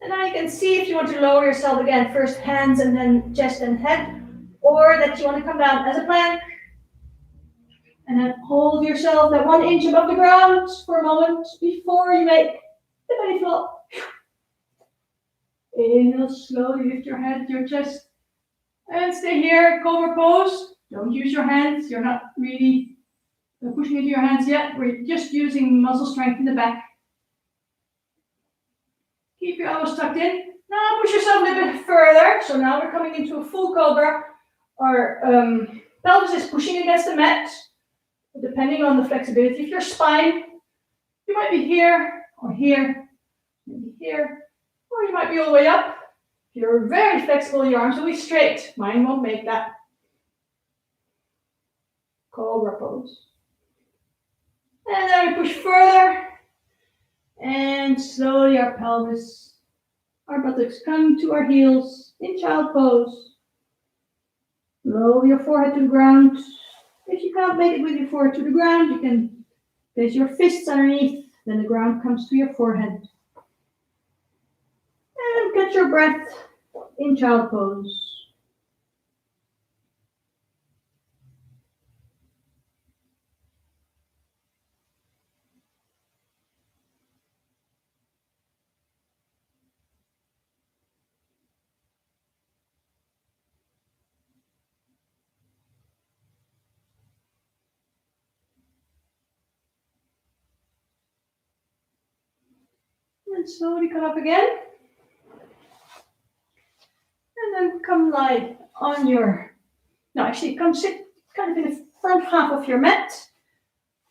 And now you can see if you want to lower yourself again, first hands and then chest and head, or that you want to come down as a plank. And then hold yourself that 1 inch above the ground for a moment before you make the belly flop. Inhale, slowly lift your head, your chest, and stay here, cobra pose. Don't use your hands, you're not really Not pushing into your hands yet. We're just using muscle strength in the back. Keep your elbows tucked in. Now push yourself a little bit further. So now we're coming into a full cobra. Our pelvis is pushing against the mat. Depending on the flexibility of your spine, you might be here or here, maybe here, or you might be all the way up. If you're very flexible, your arms will be straight. Mine won't make that. Cobra pose. And then we push further. And slowly our pelvis, our buttocks come to our heels in child pose. Lower your forehead to the ground. If you can't make it with your forehead to the ground, you can place your fists underneath, then the ground comes to your forehead. And catch your breath in child pose. And slowly come up again. And then come lie on your, no, actually come sit kind of in the front half of your mat.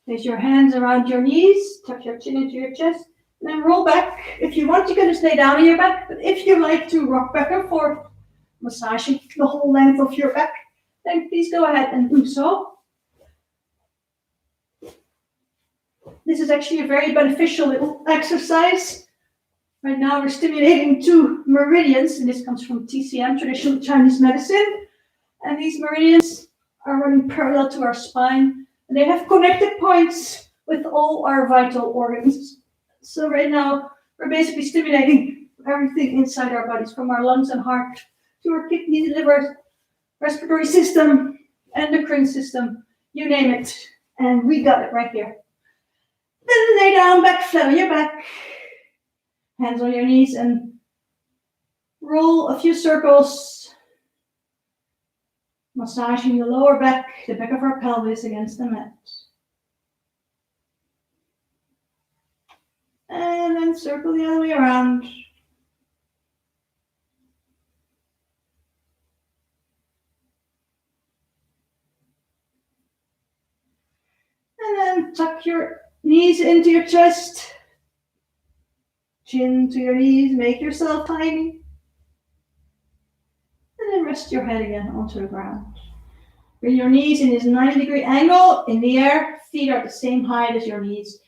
Place your hands around your knees, tuck your chin into your chest, and then roll back. If you want, you can just lay down on your back, but if you like to rock back and forth, massaging the whole length of your back, then please go ahead and do so. This is actually a very beneficial little exercise. Right now we're stimulating 2 meridians, and this comes from TCM, traditional Chinese medicine. And these meridians are running parallel to our spine, and they have connected points with all our vital organs. So right now we're basically stimulating everything inside our bodies, from our lungs and heart to our kidney, liver, respiratory system, endocrine system, you name it. And we got it right here. Then lay down, back flat on your back. Hands on your knees and roll a few circles, massaging the lower back, the back of our pelvis against the mat. And then circle the other way around. And then tuck your knees into your chest. Chin to your knees, make yourself tiny. And then rest your head again onto the ground. Bring your knees in this 90-degree angle in the air. Feet are at the same height as your knees.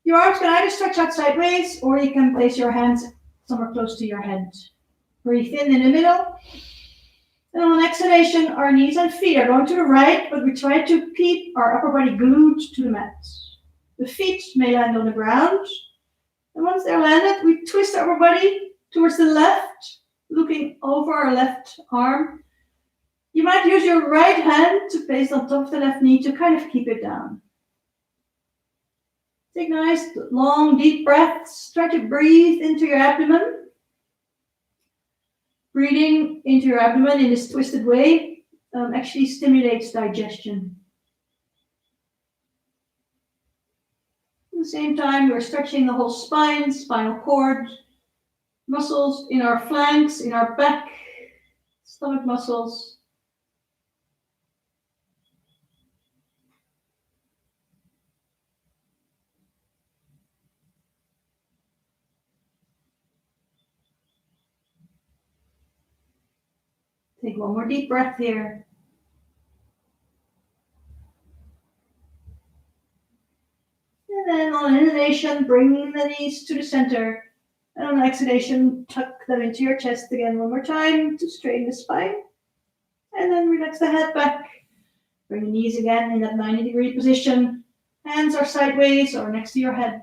Your arms can either stretch out sideways, or you can place your hands somewhere close to your head. Breathe in the middle. And on exhalation, our knees and feet are going to the right, but we try to keep our upper body glued to the mat. The feet may land on the ground. And once they're landed, we twist our upper body towards the left, looking over our left arm. You might use your right hand to place on top of the left knee to kind of keep it down. Take nice, long, deep breaths. Try to breathe into your abdomen. Breathing into your abdomen in this twisted way actually stimulates digestion. At the same time, we're stretching the whole spine, spinal cord, muscles in our flanks, in our back, stomach muscles. Take one more deep breath here. And then on inhalation, bring the knees to the center. And on exhalation, tuck them into your chest again one more time to straighten the spine. And then relax the head back. Bring the knees again in that 90-degree position. Hands are sideways or next to your head.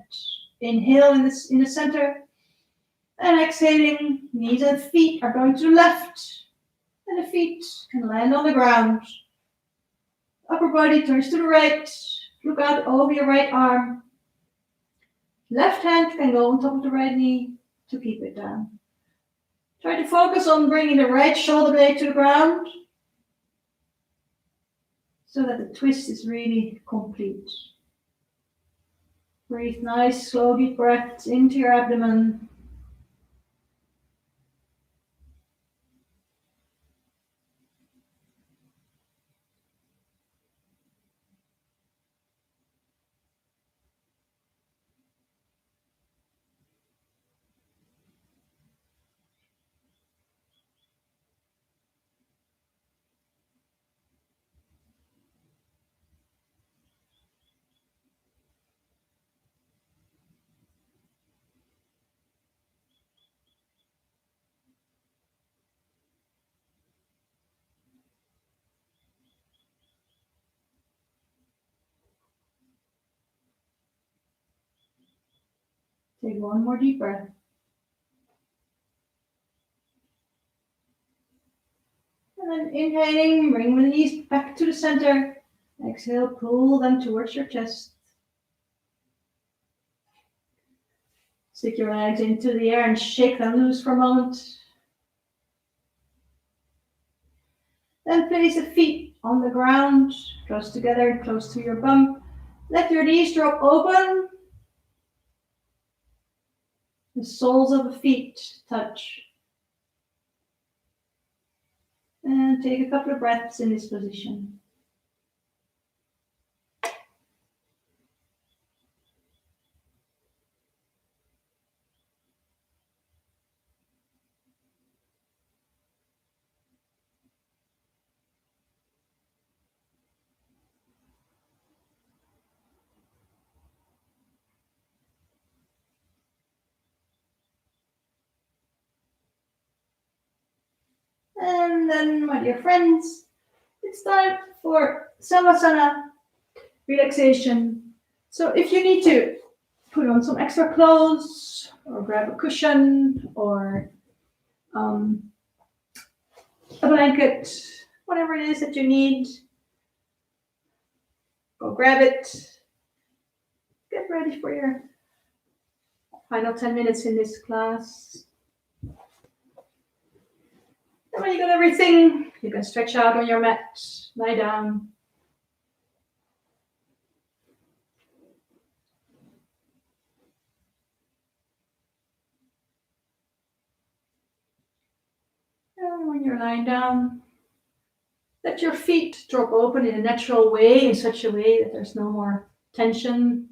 Inhale in the center. And exhaling, knees and feet are going to the left. And the feet can land on the ground. Upper body turns to the right. Look out over your right arm. Left hand can go on top of the right knee to keep it down. Try to focus on bringing the right shoulder blade to the ground. so that the twist is really complete. Breathe nice, slow, deep breaths into your abdomen. Take one more deep breath. And then inhaling, bring the knees back to the center. Exhale, pull them towards your chest. Stick your legs into the air and shake them loose for a moment. Then place the feet on the ground, close together, close to your bum. Let your knees drop open. The soles of the feet touch. And take a couple of breaths in this position. And then, my dear friends, it's time for Savasana relaxation. So if you need to put on some extra clothes or grab a cushion or a blanket, whatever it is that you need, go grab it. Get ready for your final 10 minutes in this class. And when you got everything, you can stretch out on your mat, lie down. And when you're lying down, let your feet drop open in a natural way, in such a way that there's no more tension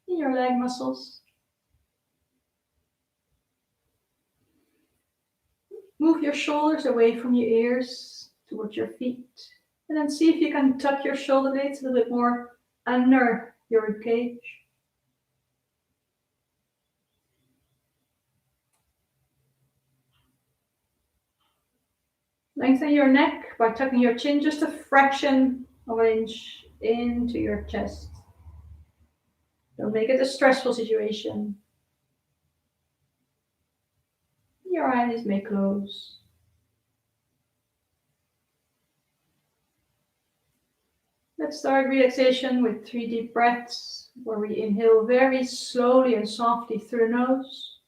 in your leg muscles. Move your shoulders away from your ears towards your feet. And then see if you can tuck your shoulder blades a little bit more under your rib cage. Lengthen your neck by tucking your chin just a fraction of an inch into your chest. Don't make it a stressful situation. Your eyes may close. Let's start relaxation with 3 deep breaths, where we inhale very slowly and softly through the nose.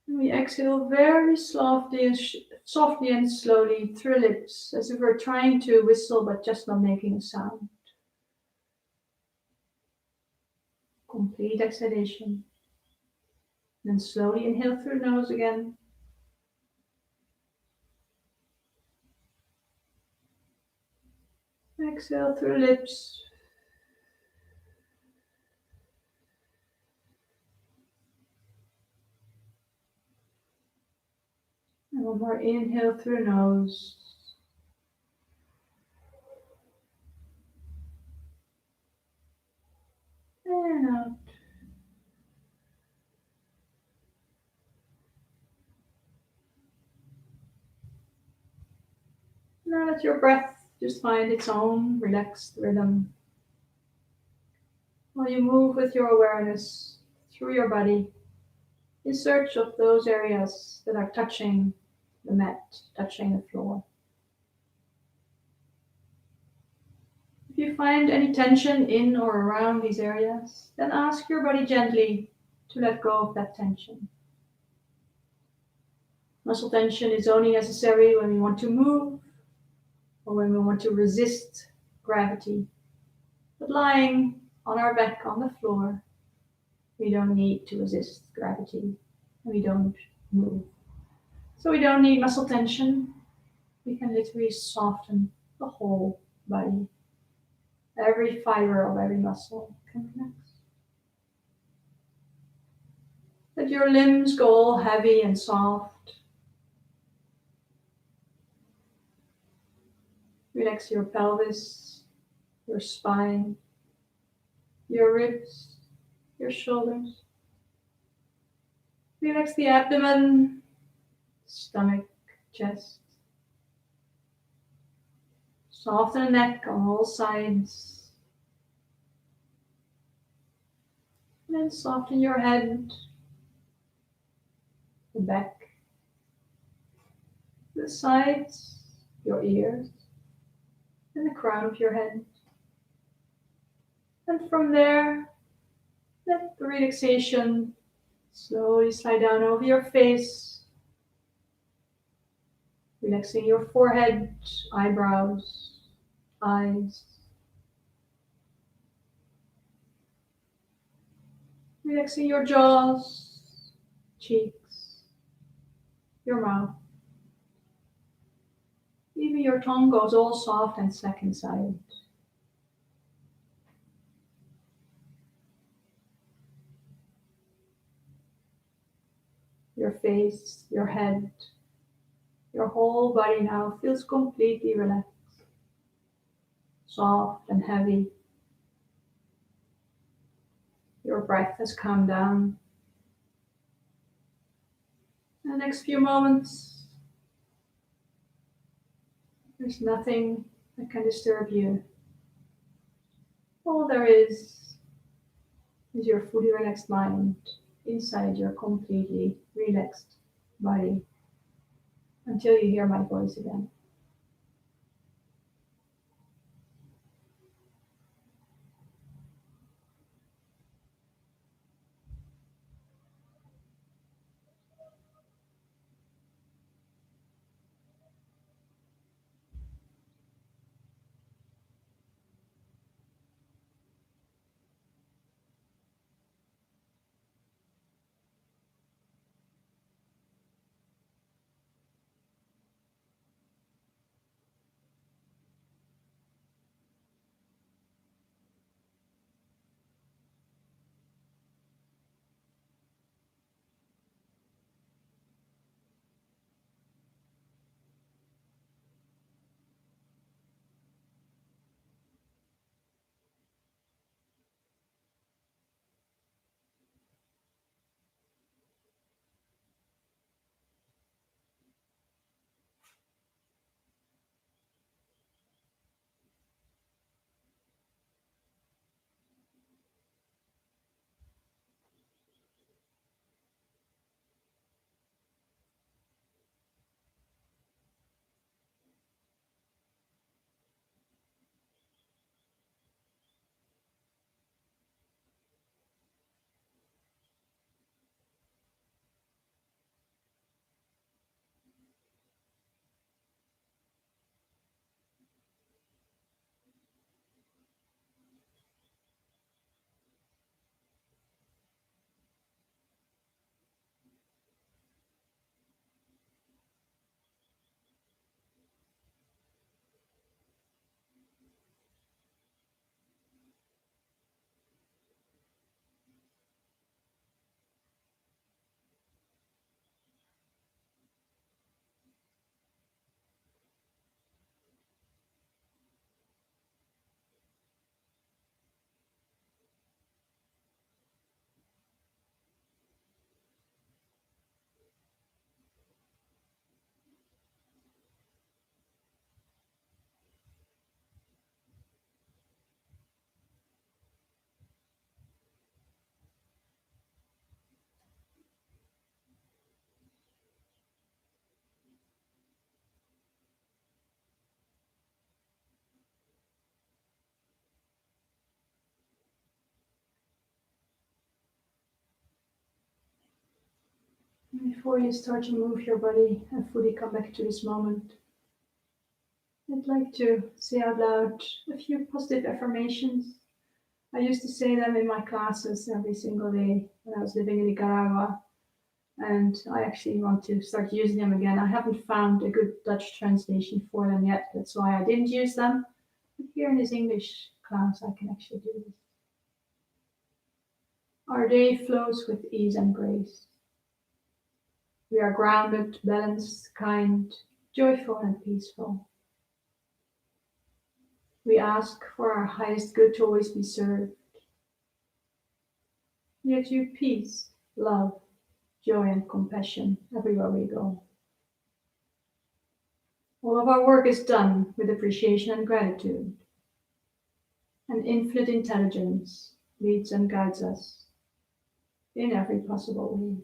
And we exhale very softly and slowly through the lips, as if we're trying to whistle but just not making a sound. Complete exhalation. Then slowly inhale through the nose again. Exhale through the lips. And one more inhale through the nose. And out. Now let your breath just find its own relaxed rhythm. While you move with your awareness through your body in search of those areas that are touching the mat, touching the floor. If you find any tension in or around these areas, then ask your body gently to let go of that tension. Muscle tension is only necessary when we want to move, or when we want to resist gravity. But lying on our back on the floor, we don't need to resist gravity. We don't move. So we don't need muscle tension. We can literally soften the whole body. Every fiber of every muscle can relax. Let your limbs go all heavy and soft. Relax your pelvis, your spine, your ribs, your shoulders. Relax the abdomen, stomach, chest. Soften the neck on all sides. And then soften your head, the back, the sides, your ears, and the crown of your head. And from there, let the relaxation slowly slide down over your face, relaxing your forehead, eyebrows, eyes. Relaxing your jaws, cheeks, your mouth. Even your tongue goes all soft and slack inside. Your face, your head, your whole body now feels completely relaxed, soft and heavy. Your breath has calmed down. In the next few moments, there's nothing that can disturb you. All there is your fully relaxed mind inside your completely relaxed body until you hear my voice again. Before you start to move your body and fully come back to this moment, I'd like to say out loud a few positive affirmations. I used to say them in my classes every single day when I was living in Nicaragua, and I actually want to start using them again. I haven't found a good Dutch translation for them yet. That's why I didn't use them. But here in this English class, I can actually do this. Our day flows with ease and grace. We are grounded, balanced, kind, joyful, and peaceful. We ask for our highest good to always be served. We exude peace, love, joy, and compassion everywhere we go. All of our work is done with appreciation and gratitude. And infinite intelligence leads and guides us in every possible way.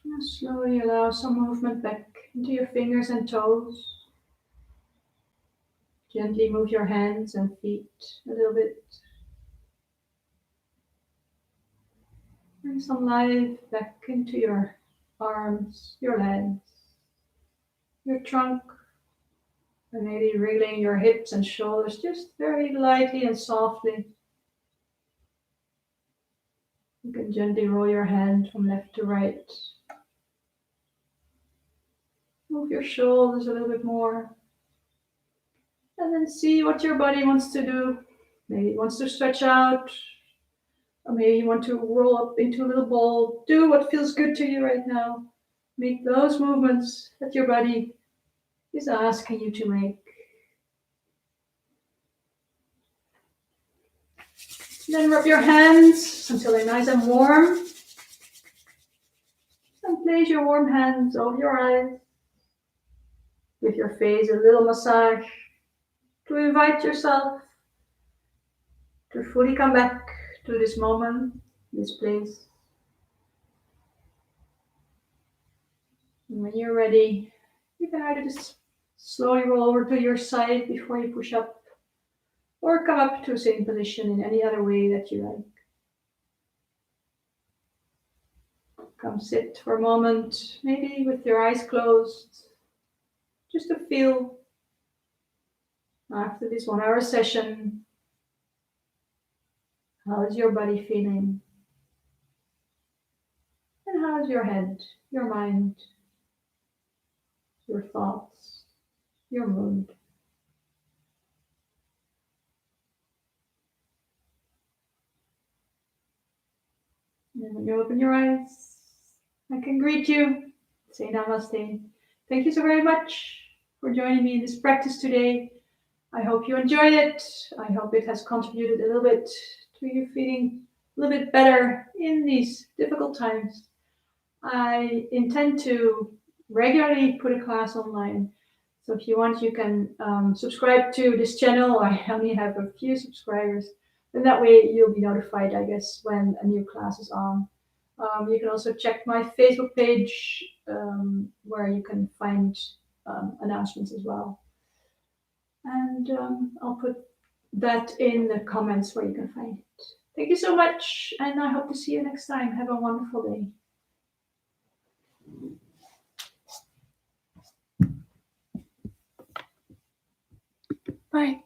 Now slowly allow some movement back into your fingers and toes. Gently move your hands and feet a little bit. Bring some life back into your arms, your legs, your trunk, and maybe wriggling your hips and shoulders just very lightly and softly. You can gently roll your hand from left to right. Move your shoulders a little bit more. And then see what your body wants to do. Maybe it wants to stretch out, or maybe you want to roll up into a little ball. Do what feels good to you right now. Make those movements that your body is asking you to make. Then rub your hands until they're nice and warm. And place your warm hands over your eyes. Give your face a little massage to invite yourself to fully come back to this moment, this place. And when you're ready, you can either just slowly roll over to your side before you push up, or come up to a sitting position in any other way that you like. Come sit for a moment, maybe with your eyes closed, just to feel after this 1 hour session, how is your body feeling? And how is your head, your mind, your thoughts, your mood? And then when you open your eyes, I can greet you, say namaste. Thank you so very much for joining me in this practice today. I hope you enjoyed it. I hope it has contributed a little bit to you feeling a little bit better in these difficult times. I intend to regularly put a class online. So if you want, you can subscribe to this channel. I only have a few subscribers. And that way you'll be notified, I guess, when a new class is on. You can also check my Facebook page where you can find announcements as well. And I'll put that in the comments where you can find it. Thank you so much, and I hope to see you next time. Have a wonderful day. Bye.